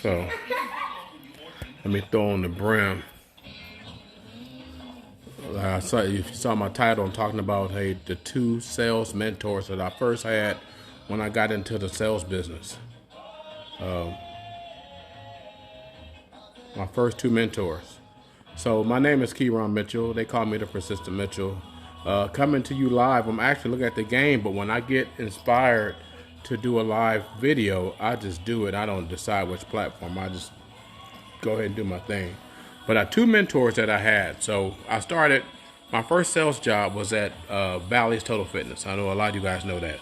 So let me throw on the brim. I saw you saw my title. I'm talking about the two sales mentors that I first had when I got into the sales business. My first two mentors. So my name is Keyron Mitchell. They call me the Persistent Mitchell. Coming to you live. I'm actually looking at the game, but when I get inspired to do a live video, I just do it. I don't decide which platform. I just go ahead and do my thing. But I two mentors that I had. So I started. My first sales job was at Valley's Total Fitness. I know a lot of you guys know that.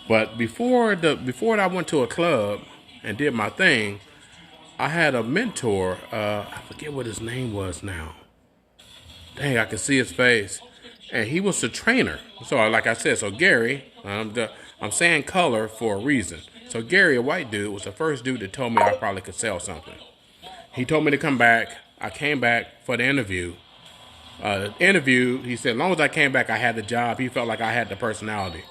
But before I went to a club and did my thing, I had a mentor. I forget what his name was now. Dang, I can see his face. And he was the trainer. So like I said, so Gary, I'm saying color for a reason. So Gary, a white dude, was the first dude that told me I probably could sell something. He told me to come back. I came back for the interview. He said, as long as I came back, I had the job. He felt like I had the personality.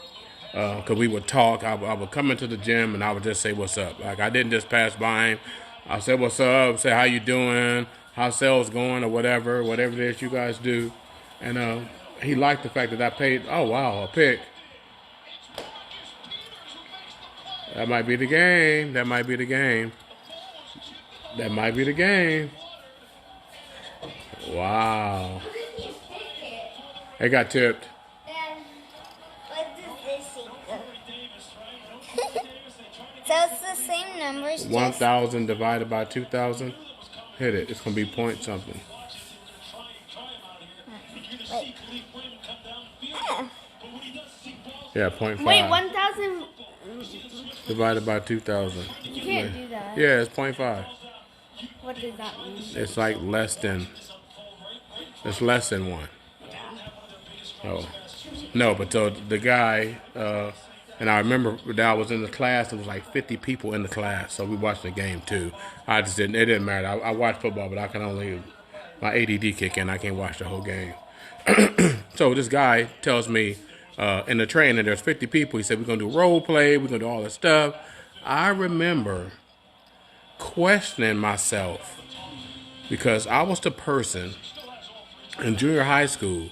Because we would talk. I would come into the gym and I would just say, what's up? Like, I didn't just pass by him. I said, what's up? Say, how you doing? How's sales going or whatever it is you guys do. And he liked the fact that I paid, oh, wow, a pick. That might be the game. That might be the game. That might be the game. Wow. It got tipped. What does this equal? So it's the same numbers. 1,000 divided by 2,000. Hit it. It's going to be point something. Wait. Yeah, 0.5. Wait, 1,000 divided by 2,000. You can't do that. Yeah, it's 0.5. What does that mean? It's like less than. It's less than one. Oh, no, but so the guy, and I remember that I was in the class. There was like 50 people in the class, so we watched the game too. I just didn't. It didn't matter. I watched football, but I can only my ADD kick in. I can't watch the whole game. So this guy tells me in the training, there's 50 people. He said we're gonna do role play. We're gonna do all this stuff. I remember questioning myself because I was the person in junior high school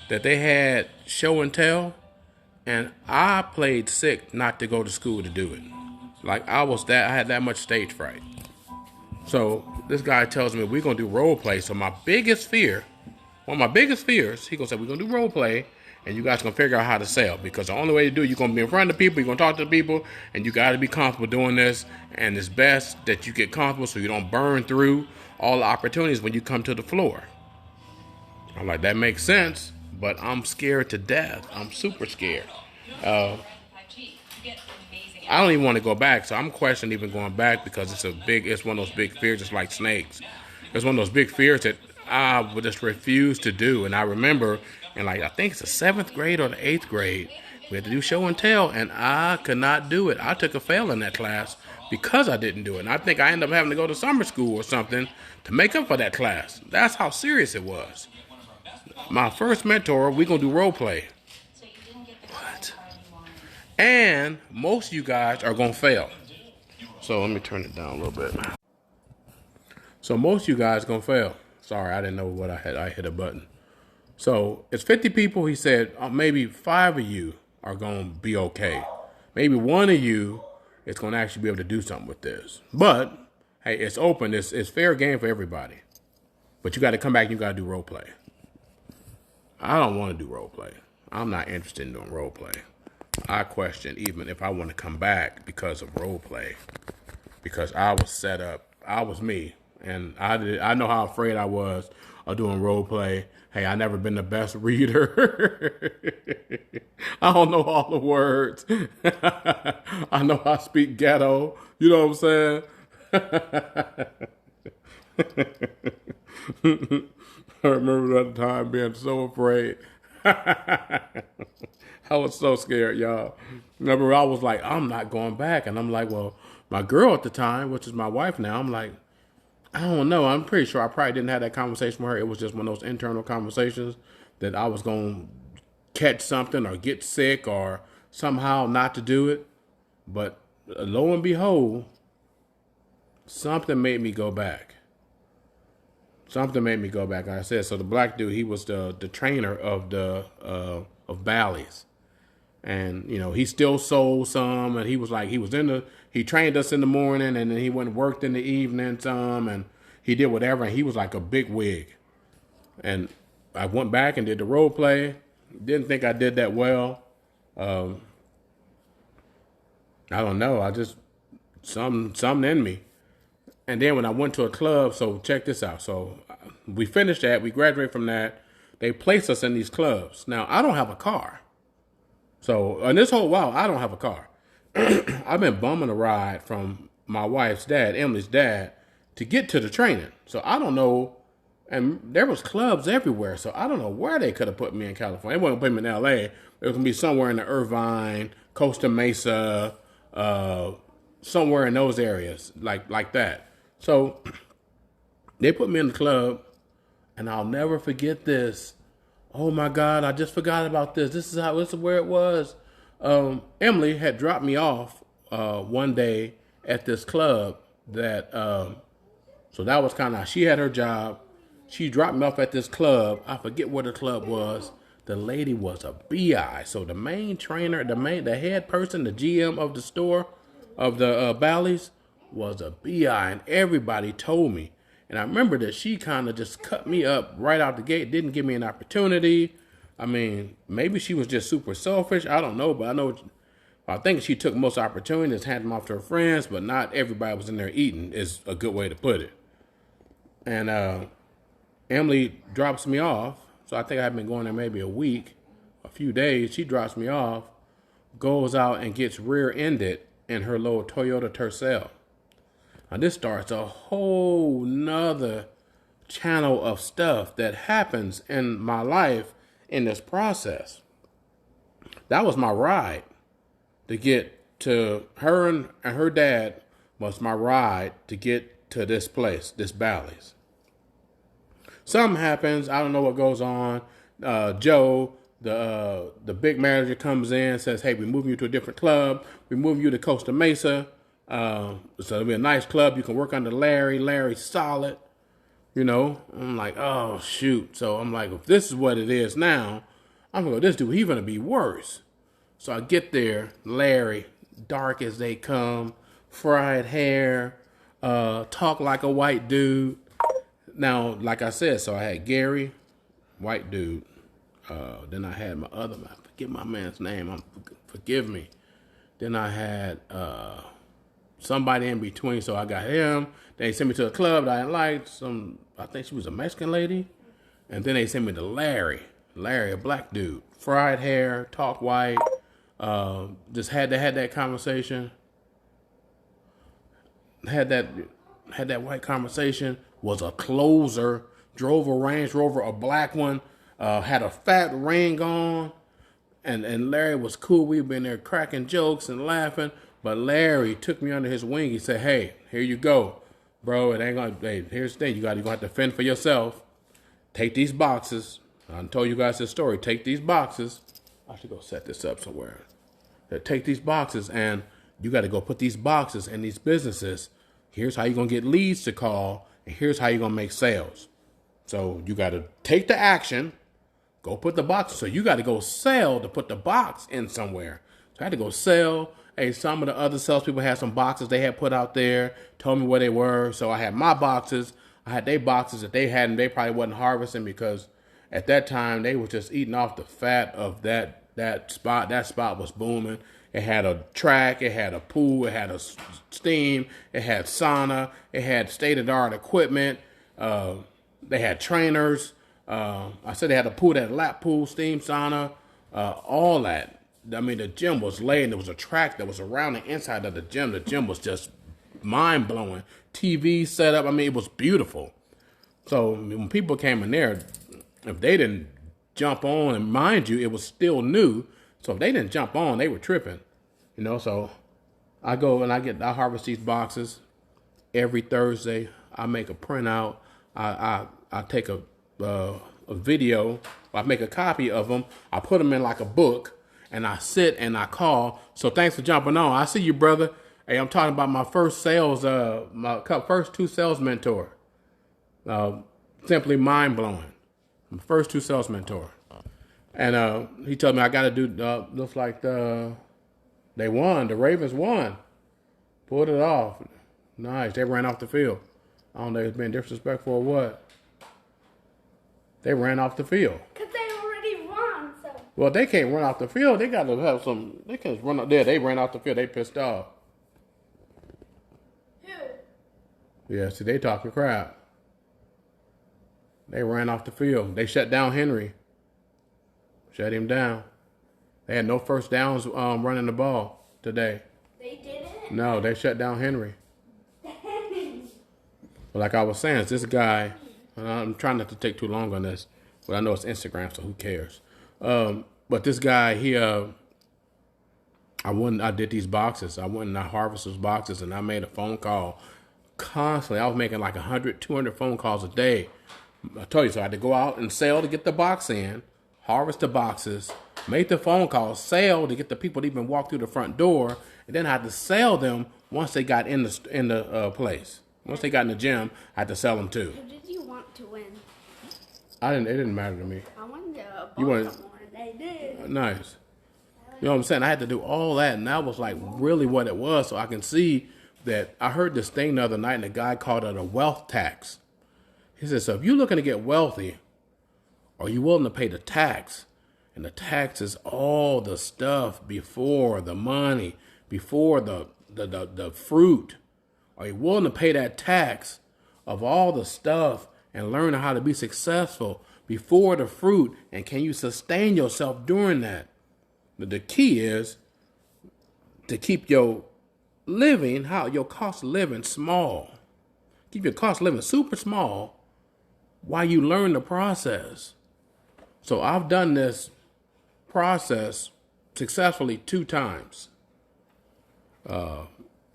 that they had show and tell, and I played sick not to go to school to do it. Like I had that much stage fright. So this guy tells me we're gonna do role play. So my biggest fear, one of my biggest fears, he gonna say we're gonna do role play, and you guys gonna figure out how to sell, because the only way to do it, you're gonna be in front of people, you're gonna talk to the people, and you gotta be comfortable doing this. And it's best that you get comfortable so you don't burn through all the opportunities when you come to the floor. I'm like, that makes sense, but I'm scared to death. I'm super scared. I don't even want to go back, so I'm questioning even going back because it's one of those big fears, just like snakes. It's one of those big fears that I would just refuse to do. And I remember in I think it's the 7th grade or the 8th grade, we had to do show and tell, and I could not do it. I took a fail in that class because I didn't do it. And I think I ended up having to go to summer school or something to make up for that class. That's how serious it was. My first mentor, we gonna do role play. What? And most of you guys are gonna fail. So let me turn it down a little bit. So most of you guys gonna fail. Sorry, I didn't know what I had. I hit a button. So it's 50 people. He said maybe 5 of you are gonna be okay. Maybe 1 of you is gonna actually be able to do something with this. But hey, it's open. It's fair game for everybody. But you got to come back and you got to do role play. I don't want to do role play. I'm not interested in doing role play. I question even if I want to come back because of role play, because I was set up. I was me, and I know how afraid I was of doing role play. Hey, I never been the best reader. I don't know all the words. I know I speak ghetto. You know what I'm saying? I remember that time being so afraid. I was so scared, y'all. Remember, I was like, I'm not going back. And I'm like, well, my girl at the time, which is my wife now, I'm like, I don't know. I'm pretty sure I probably didn't have that conversation with her. It was just one of those internal conversations that I was going to catch something or get sick or somehow not to do it. But lo and behold, something made me go back. Something made me go back. Like I said, so the black dude, he was the trainer of the of Bally's, and he still sold some, and he was like he trained us in the morning, and then he went and worked in the evening some, and he did whatever, and he was like a big wig. And I went back and did the role play. Didn't think I did that well. I don't know. I just something in me. And then when I went to a club, so check this out. So we finished that. We graduated from that. They placed us in these clubs. Now, I don't have a car. So in this whole while, I don't have a car. I've been bumming a ride from my wife's dad, Emily's dad, to get to the training. So I don't know. And there was clubs everywhere. So I don't know where they could have put me in California. They wasn't going to put me in L.A. It was going to be somewhere in the Irvine, Costa Mesa, somewhere in those areas like that. So they put me in the club, and I'll never forget this. Oh my God, I just forgot about this. This is where it was. Emily had dropped me off one day at this club that so that was kind of, she had her job. She dropped me off at this club. I forget where the club was. The lady was a BI. So the main trainer, the head person, the GM of the store, of the Bally's, was a BI, and everybody told me. And I remember that she kind of just cut me up right out the gate, didn't give me an opportunity. I mean, maybe she was just super selfish. I don't know, but I think she took most opportunities, handed them off to her friends, but not everybody was in there eating is a good way to put it. And Emily drops me off. So I think I've been going there maybe a week, a few days. She drops me off, goes out and gets rear-ended in her little Toyota Tercel. Now this starts a whole nother channel of stuff that happens in my life in this process. That was my ride to get to her, and her dad was my ride to get to this place, this Bally's. Something happens. I don't know what goes on. Joe, the big manager, comes in, says, "Hey, we're moving you to a different club. We're moving you to Costa Mesa. So it'll be a nice club. You can work under Larry. Larry's solid." I'm like, oh, shoot. So I'm like, if this is what it is now, I'm going to go, this dude, he's going to be worse. So I get there, Larry, dark as they come, fried hair, talk like a white dude. Now, like I said, so I had Gary, white dude. Then I had I forget my man's name. Forgive me. Then I had somebody in between. So I got him. They sent me to a club that I didn't like. I think she was a Mexican lady. And then they sent me to Larry. Larry, a black dude. Fried hair, talk white. Just had that conversation. Had that white conversation. Was a closer. Drove a Range Rover, a black one. Had a fat ring on. And Larry was cool. We've been there cracking jokes and laughing. But Larry took me under his wing. He said, "Hey, here you go, bro. It ain't gonna. Hey, here's the thing. You're gonna have to fend for yourself. Take these boxes. I told you guys this story. Take these boxes. I should go set this up somewhere. Take these boxes, and you got to go put these boxes in these businesses. Here's how you're gonna get leads to call, and here's how you're gonna make sales. So you got to take the action. Go put the boxes. So you got to go sell to put the box in somewhere. So I had to go sell. Hey, some of the other salespeople had some boxes they had put out there, told me where they were. So I had my boxes. I had their boxes that they hadn't. They probably wasn't harvesting because at that time they were just eating off the fat of that spot. That spot was booming. It had a track. It had a pool. It had a steam. It had sauna. It had state-of-the-art equipment. They had trainers. I said they had a pool, that lap pool, steam sauna, all that. I mean, the gym was laid, and there was a track that was around the inside of the gym. The gym was just mind-blowing. TV set up. I mean, it was beautiful. So when people came in there, if they didn't jump on, and mind you, it was still new. So if they didn't jump on, they were tripping. So I go and I harvest these boxes every Thursday. I make a printout. I take a video. I make a copy of them. I put them in like a book, and I sit and I call. So thanks for jumping on. I see you, brother. Hey, I'm talking about my first sales, first two sales mentor. Uh, Simply mind blowing. My first two sales mentor. And he told me I got to do, looks like they won. The Ravens won. Pulled it off. Nice. They ran off the field. I don't know if it's been disrespectful or what. They ran off the field. Because they already won, so. Well, they can't run off the field. They got to have some. They can't run up there. They ran off the field. They pissed off. Who? Yeah, see, they talking crap. They ran off the field. They shut down Henry. Shut him down. They had no first downs running the ball today. They didn't? No, they shut down Henry. But like I was saying, it's this guy, and I'm trying not to take too long on this, but I know it's Instagram, so who cares? But this guy, I did these boxes. I went and I harvested those boxes, and I made a phone call constantly. I was making like 100, 200 phone calls a day. I told you, so I had to go out and sell to get the box in, harvest the boxes, make the phone calls, sell to get the people to even walk through the front door, and then I had to sell them once they got in the place. Once they got in the gym, I had to sell them too. Who did you want to win? It didn't matter to me. I wanted to You wanted- more. They did. Nice. You know what I'm saying? I had to do all that, and that was like really what it was. So I can see that. I heard this thing the other night, and the guy called it a wealth tax. He said, so if you're looking to get wealthy, are you willing to pay the tax? And the tax is all the stuff before the money, before the fruit. Are you willing to pay that tax of all the stuff and learn how to be successful before the fruit? And can you sustain yourself during that? But the key is to keep your your cost of living small. Keep your cost of living super small while you learn the process. So I've done this process successfully 2 times.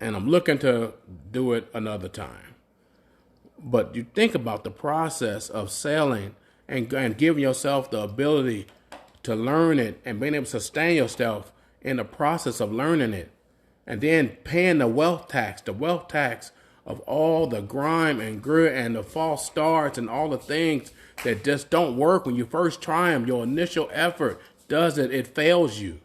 And I'm looking to do it another time. But you think about the process of selling and giving yourself the ability to learn it and being able to sustain yourself in the process of learning it. And then paying the wealth tax of all the grime and grit and the false starts and all the things that just don't work when you first try them. Your initial effort it fails you.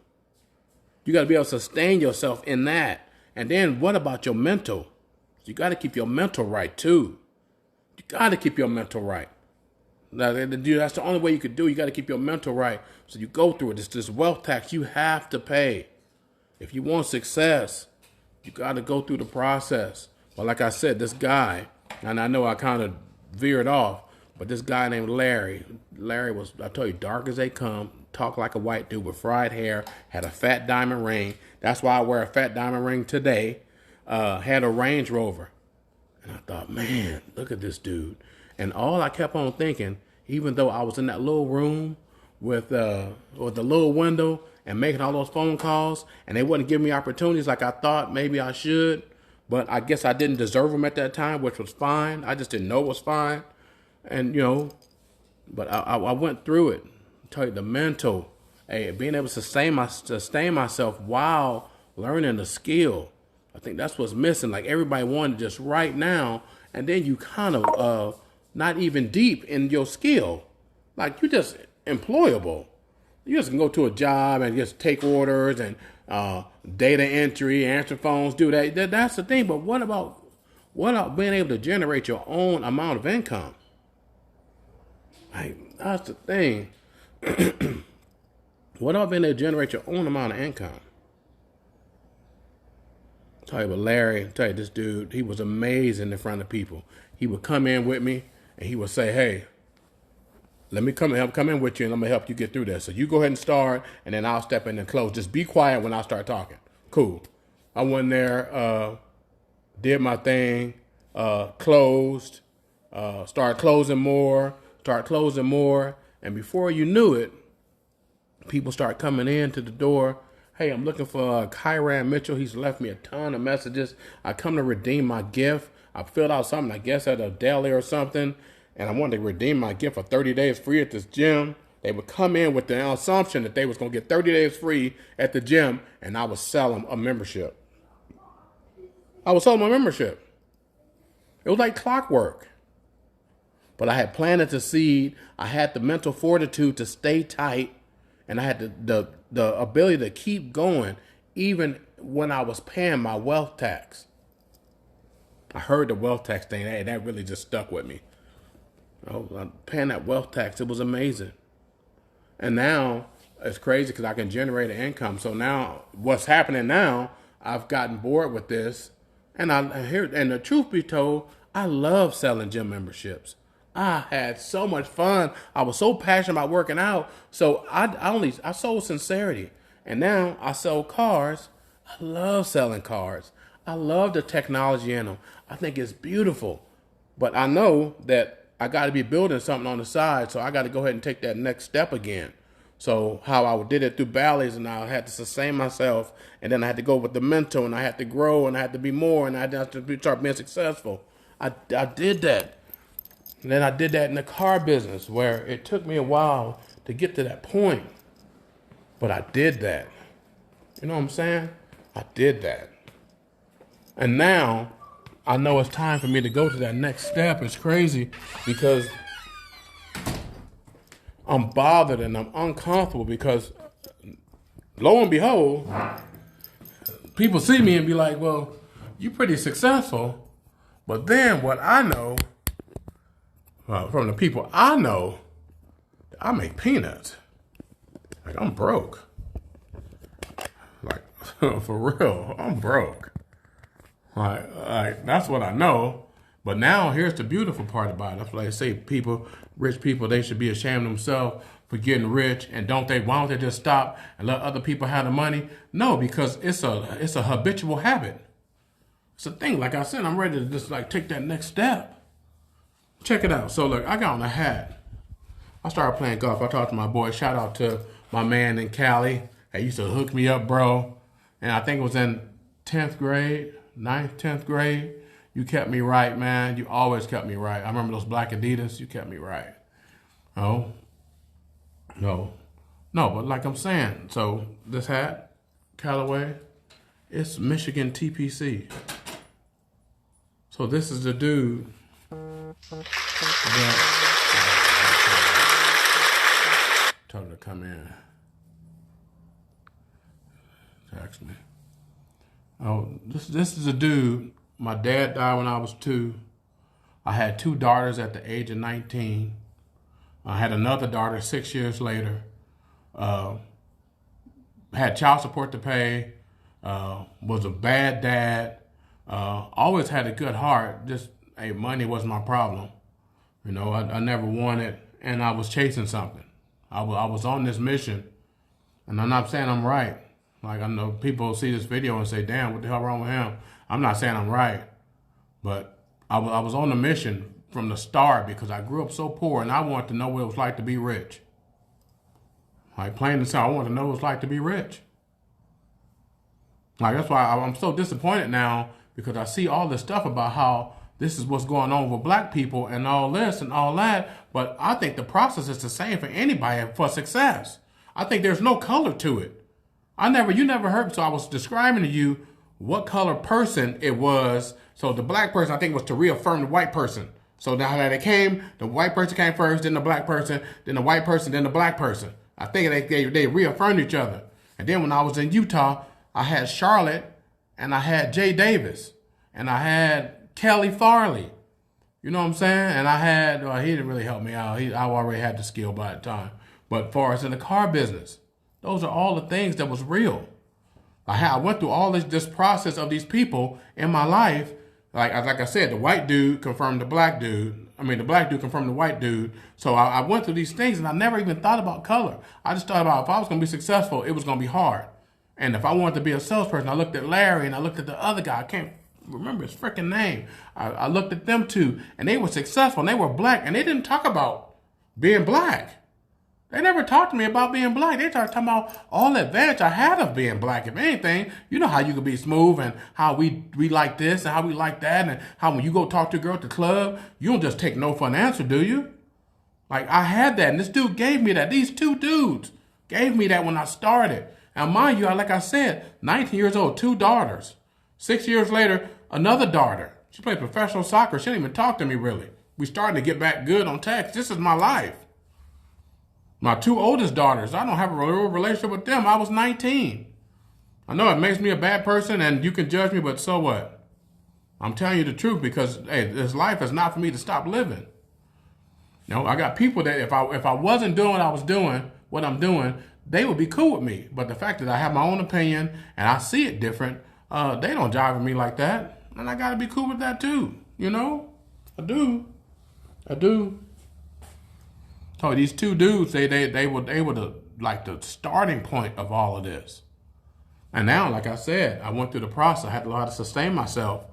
You got to be able to sustain yourself in that. And then what about your mental? You got to keep your mental right too. You got to keep your mental right. Now, that's the only way you could do it. You got to keep your mental right. So you go through it. This wealth tax you have to pay. If you want success, you got to go through the process. But like I said, this guy, and I know I kind of veered off, but this guy named Larry was, I tell you, dark as they come, talked like a white dude with fried hair, had a fat diamond ring. That's why I wear a fat diamond ring today. Had a Range Rover. And I thought, man, look at this dude. And all I kept on thinking, even though I was in that little room with the little window and making all those phone calls, and they wouldn't give me opportunities like I thought maybe I should, but I guess I didn't deserve them at that time, which was fine. I just didn't know it was fine. And, but I went through it. I tell you, the mental, being able to sustain myself while learning the skill. I think that's what's missing. Like everybody wanted just right now, and then you kind of not even deep in your skill. Like you just employable. You just can go to a job and just take orders and data entry, answer phones, do that. That's the thing. But what about being able to generate your own amount of income? Like that's the thing. What about being able to generate your own amount of income? Tell you about Larry, this dude, he was amazing in front of people. He would come in with me and he would say, hey, let me come in with you and I'm going to help you get through this. So you go ahead and start and then I'll step in and close. Just be quiet when I start talking. Cool. I went there, did my thing, closed, start closing more. And before you knew it, people start coming in to the door. Hey, I'm looking for Kyran Mitchell. He's left me a ton of messages. I come to redeem my gift. I filled out something, I guess, at a deli or something, and I wanted to redeem my gift for 30 days free at this gym. They would come in with the assumption that they was going to get 30 days free at the gym, and I would sell them a membership. I was selling my membership. It was like clockwork. But I had planted the seed. I had the mental fortitude to stay tight. And I had the ability to keep going even when I was paying my wealth tax. I heard the wealth tax thing. Hey, that really just stuck with me. I'm paying that wealth tax. It was amazing. And now it's crazy because I can generate an income. So now what's happening now, I've gotten bored with this. And and the truth be told, I love selling gym memberships. I had so much fun. I was so passionate about working out. So I sold sincerity. And now I sell cars. I love selling cars. I love the technology in them. I think it's beautiful. But I know that I got to be building something on the side. So I got to go ahead and take that next step again. So how I did it through Bally's, and I had to sustain myself, and then I had to go with the mental, and I had to grow, and I had to be more, and I had to start being successful. I did that. And then I did that in the car business, where it took me a while to get to that point. But I did that. You know what I'm saying? I did that. And now I know it's time for me to go to that next step. It's crazy because I'm bothered and I'm uncomfortable because lo and behold, people see me and be like, well, you're pretty successful. But then what I know, from the people I know, I make peanuts. Like, I'm broke. Like, for real, I'm broke. Like that's what I know. But now here's the beautiful part about it. That's why they say rich people, they should be ashamed of themselves for getting rich. And why don't they just stop and let other people have the money? No, because it's a habitual habit. It's a thing. Like I said, I'm ready to just like take that next step. Check it out. So look, I got on a hat. I started playing golf. I talked to my boy. Shout out to my man in Cali. He used to hook me up, bro. And I think it was in 10th grade, 9th, 10th grade. You kept me right, man. You always kept me right. I remember those black Adidas. You kept me right. No, but like I'm saying, so this hat, Callaway, it's Michigan TPC. So this is the dude that told him to come in. Text me. Oh, this is a dude. My dad died when I was 2. I had 2 daughters at the age of 19. I had another daughter 6 years later. Had child support to pay. Was a bad dad. Always had a good heart. Just money was my problem. You know, I never wanted, and I was chasing something. I was on this mission, and I'm not saying I'm right. Like, I know people see this video and say, damn, what the hell wrong with him? I'm not saying I'm right, but I was on a mission from the start because I grew up so poor and I wanted to know what it was like to be rich. Like, plain and simple, I wanted to know what it was like to be rich. Like, that's why I'm so disappointed now because I see all this stuff about how this is what's going on with black people and all this and all that, but I think the process is the same for anybody for success. I think there's no color to it. You never heard, so I was describing to you what color person it was. So the black person, I think, was to reaffirm the white person. So now that it came, the white person came first, then the black person, then the white person, then the black person. I think they reaffirmed each other. And then when I was in Utah, I had Charlotte, and I had Jay Davis, and I had Kelly Farley. You know what I'm saying? And I had, he didn't really help me out. I already had the skill by the time. But as far as in the car business, those are all the things that was real. I went through all this process of these people in my life. Like I said, the white dude confirmed the black dude. I mean, the black dude confirmed the white dude. So I went through these things, and I never even thought about color. I just thought about if I was going to be successful, it was going to be hard. And if I wanted to be a salesperson, I looked at Larry, and I looked at the other guy. I can't remember his freaking name. I looked at them two, and they were successful, and they were black, and they didn't talk about being black. They never talked to me about being black. They started talking about all the advantage I had of being black. If anything, you know how you can be smooth and how we like this and how we like that and how when you go talk to a girl at the club, you don't just take no for an answer, do you? Like, I had that, and this dude gave me that. These 2 dudes gave me that when I started. Now, mind you, like I said, 19 years old, 2 daughters. 6 years later, Another daughter, she played professional soccer. She didn't even talk to me really. We starting to get back good on text. This is my life. My 2 oldest daughters, I don't have a real relationship with them. I was 19. I know it makes me a bad person and you can judge me, but so what? I'm telling you the truth because, hey, this life is not for me to stop living. You know, I got people that if I wasn't doing what I'm doing, they would be cool with me. But the fact that I have my own opinion and I see it different, they don't jive with me like that. And I got to be cool with that too. You know? I do. So these 2 dudes, they were like the starting point of all of this. And now, like I said, I went through the process. I had to learn how to sustain myself,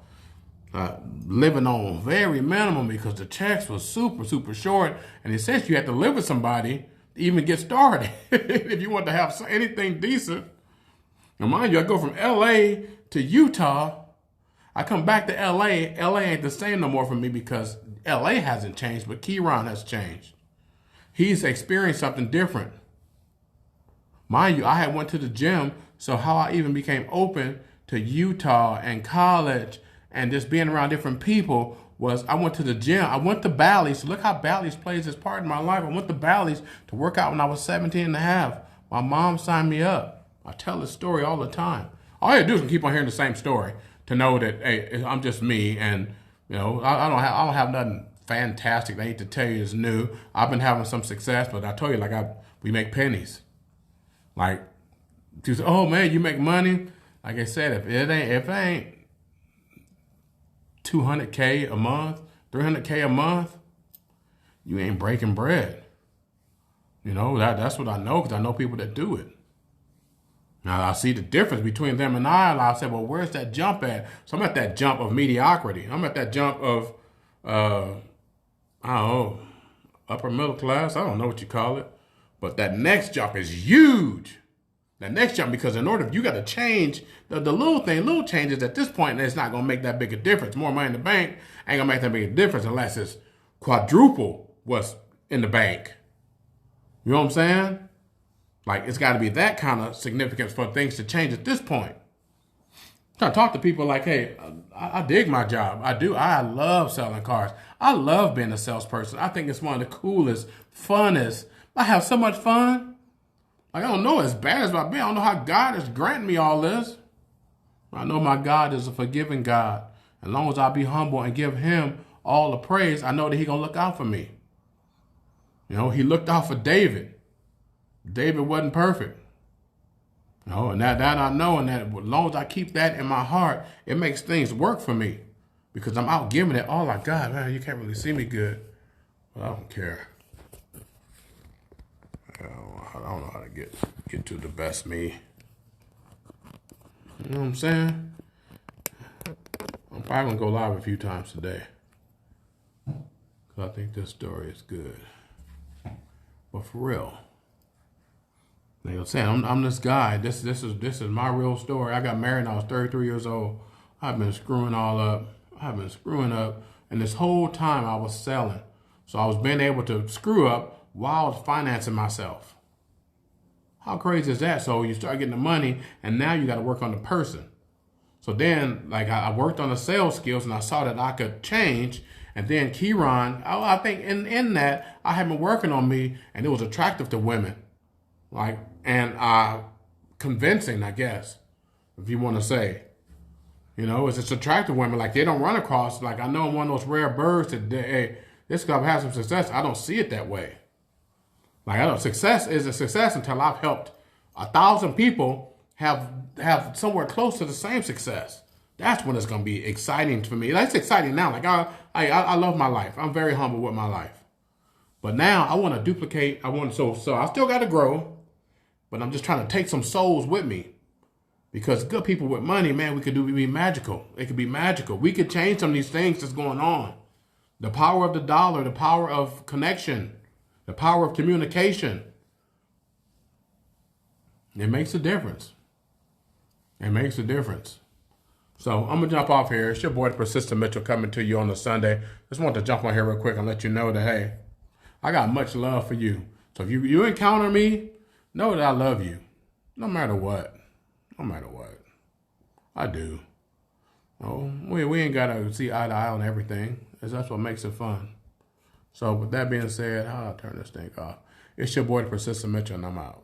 living on very minimum because the checks was super, super short. And it says you had to live with somebody to even get started if you want to have anything decent. Now, mind you, I go from L.A. to Utah. I come back to L.A. L.A. ain't the same no more for me because L.A. hasn't changed, but Keyron has changed. He's experienced something different. Mind you, I had went to the gym, so how I even became open to Utah and college and just being around different people was I went to the gym. I went to Bally's. Look how Bally's plays this part in my life. I went to Bally's to work out when I was 17 and a half. My mom signed me up. I tell this story all the time. All I have to do is keep on hearing the same story to know that, hey, I'm just me and, you know, I don't have nothing fantastic. I need to tell you it's new. I've been having some success, but I told you, like, we make pennies. Like, you say, oh man, you make money. Like I said, if it ain't $200K a month, $300K a month, you ain't breaking bread. You know, that's what I know because I know people that do it. Now I see the difference between them and I say, well, where's that jump at? So I'm at that jump of mediocrity. I'm at that jump of, I don't know, upper middle class. I don't know what you call it. But that next jump is huge. That next jump, because in order, you got to change the little changes at this point, and it's not going to make that big a difference. More money in the bank ain't going to make that big a difference unless it's quadruple what's in the bank. You know what I'm saying? Like, it's got to be that kind of significance for things to change at this point. I talk to people like, hey, I dig my job. I do. I love selling cars. I love being a salesperson. I think it's one of the coolest, funnest. I have so much fun. Like, I don't know as bad as I've been. I don't know how God is granting me all this. I know my God is a forgiving God. As long as I be humble and give him all the praise, I know that he's going to look out for me. You know, he looked out for David. David wasn't perfect. You know, and that I know, and that as long as I keep that in my heart, it makes things work for me. Because I'm out giving it all I got. Man, you can't really see me good. But I don't care. I don't know how to get to the best me. You know what I'm saying? I'm probably going to go live a few times today. Because I think this story is good. But for real. Like I'm saying, I'm this guy. This is my real story. I got married when I was 33 years old. I've been screwing all up. And this whole time I was selling. So I was being able to screw up while I was financing myself. How crazy is that? So you start getting the money, and now you got to work on the person. So then, like, I worked on the sales skills, and I saw that I could change. And then Keyron, I think in that, I had been working on me, and it was attractive to women. Like, and convincing, I guess, if you want to say. You know, it's attractive women. Like, they don't run across, like, I know I'm one of those rare birds that, hey, this club has some success. I don't see it that way. Like, I don't, success is a success until I've helped 1,000 people have somewhere close to the same success. That's when it's going to be exciting for me. That's exciting now. Like, I love my life. I'm very humble with my life. But now I want to duplicate. So I still got to grow, but I'm just trying to take some souls with me. Because good people with money, man, we could be magical. It could be magical. We could change some of these things that's going on. The power of the dollar, the power of connection, the power of communication. It makes a difference. It makes a difference. So I'm going to jump off here. It's your boy, Persistent Mitchell, coming to you on a Sunday. Just want to jump on here real quick and let you know that, hey, I got much love for you. So if you encounter me, know that I love you. No matter what. No matter what. I do. Oh, we ain't gotta see eye to eye on everything. That's what makes it fun. So with that being said, I'll turn this thing off. It's your boy, the Persistent Mitchell, and I'm out.